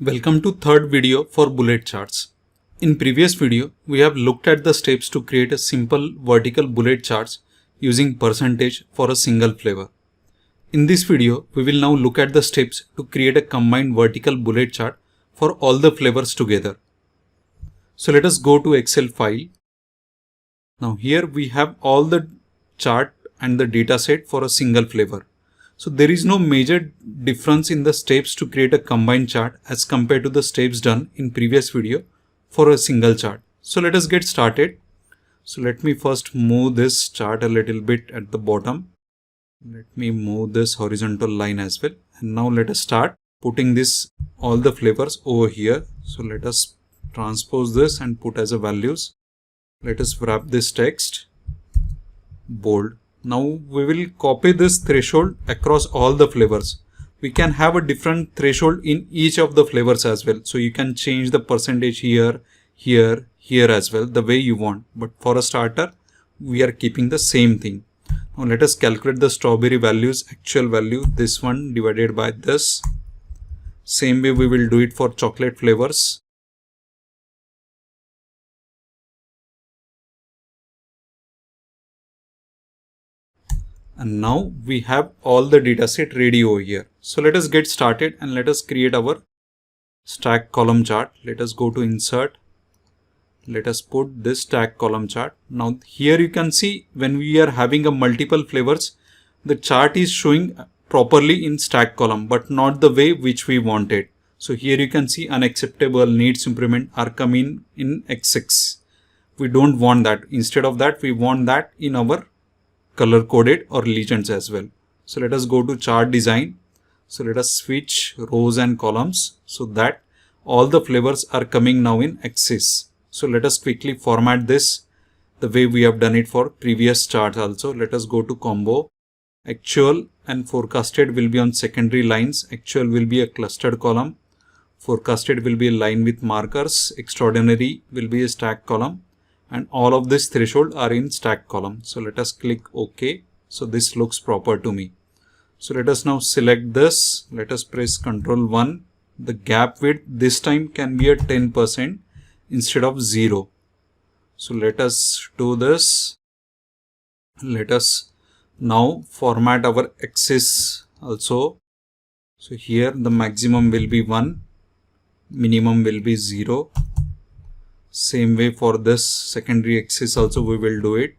Welcome to third video for bullet charts. In previous video, we have looked at the steps to create a simple vertical bullet charts using percentage for a single flavor. In this video, we will now look at the steps to create a combined vertical bullet chart for all the flavors together. So let us go to Excel file. Now here we have all the chart and the data set for a single flavor. So there is no major difference in the steps to create a combined chart as compared to the steps done in previous video for a single chart. So let us get started. So let me first move this chart a little bit at the bottom. Let me move this horizontal line as well. And now let us start putting all the flavors over here. So let us transpose this and put as a values. Let us wrap this text bold. Now we will copy this threshold across all the flavors. We can have a different threshold in each of the flavors as well. So you can change the percentage here, here, here as well, the way you want. But for a starter, we are keeping the same thing. Now let us calculate the strawberry values, actual value, this one divided by this. Same way we will do it for chocolate flavors. And now we have all the data set ready over here. So let us get started and let us create our stack column chart. Let us go to insert. Let us put this stack column chart. Now here you can see when we are having a multiple flavors, the chart is showing properly in stack column, but not the way which we wanted. So here you can see unacceptable, needs improvement are coming in X6. We don't want that. Instead of that, we want that in our color coded or legends as well. So let us go to chart design. So let us switch rows and columns so that all the flavors are coming now in axis. So let us quickly format this the way we have done it for previous charts also. Let us go to combo. Actual and forecasted will be on secondary lines. Actual will be a clustered column. Forecasted will be a line with markers. Extraordinary will be a stack column. And all of this threshold are in stack column. So let us click OK. So this looks proper to me. So let us now select this. Let us press Ctrl 1. The gap width this time can be at 10% instead of 0. So let us do this. Let us now format our axis also. So here the maximum will be 1. Minimum will be 0. Same way for this secondary axis also we will do it.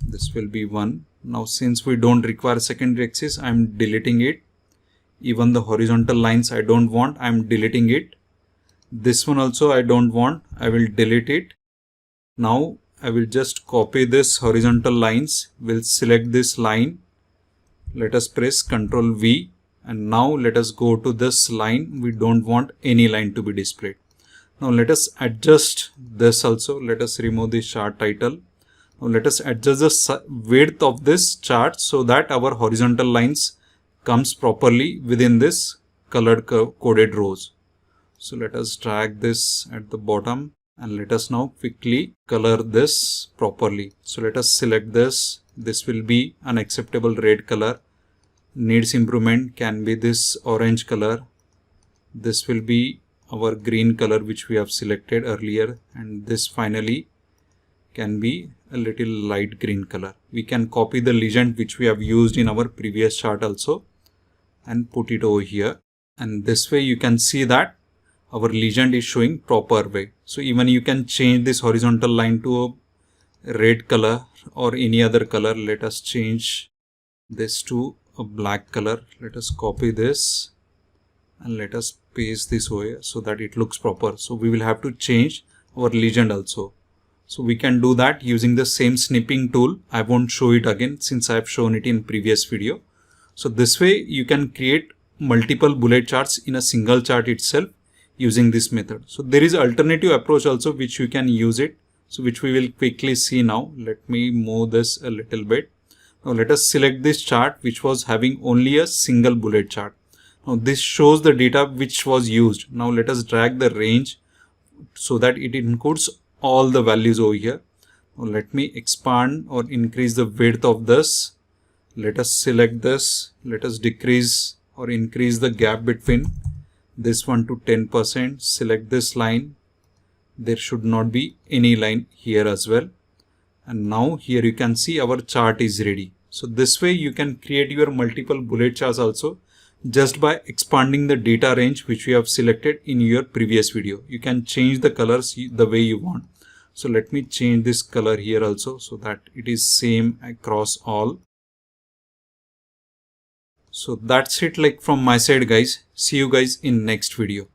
This will be 1. Now since we don't require secondary axis, I am deleting it. Even the horizontal lines I don't want, I am deleting it. This one also I don't want, I will delete it. Now I will just copy this horizontal lines. We'll select this line. Let us press Ctrl V. And now let us go to this line. We don't want any line to be displayed. Now let us adjust this also. Let us remove the chart title. Now let us adjust the width of this chart so that our horizontal lines comes properly within this colored coded rows. So let us drag this at the bottom and let us now quickly color this properly. So let us select this. This will be an acceptable red color. Needs improvement can be this orange color. This will be our green color which we have selected earlier, and this finally can be a little light green color. We can copy the legend which we have used in our previous chart also and put it over here, and this way you can see that our legend is showing proper way. So even you can change this horizontal line to a red color or any other color. Let us change this to a black color. Let us copy this and let us paste this over so that it looks proper. So we will have to change our legend also. So we can do that using the same snipping tool. I won't show it again since I have shown it in previous video. So this way you can create multiple bullet charts in a single chart itself using this method. So there is alternative approach also which you can use it. So which we will quickly see now. Let me move this a little bit. Now let us select this chart which was having only a single bullet chart. Now this shows the data which was used. Now let us drag the range so that it includes all the values over here. Now let me expand or increase the width of this. Let us select this. Let us decrease or increase the gap between this one to 10%, select this line. There should not be any line here as well. And now here you can see our chart is ready. So this way you can create your multiple bullet charts also just by expanding the data range which we have selected in your previous video. You can change the colors the way you want. So let me change this color here also so that it is same across all. So that's it like from my side guys. See you guys in next video.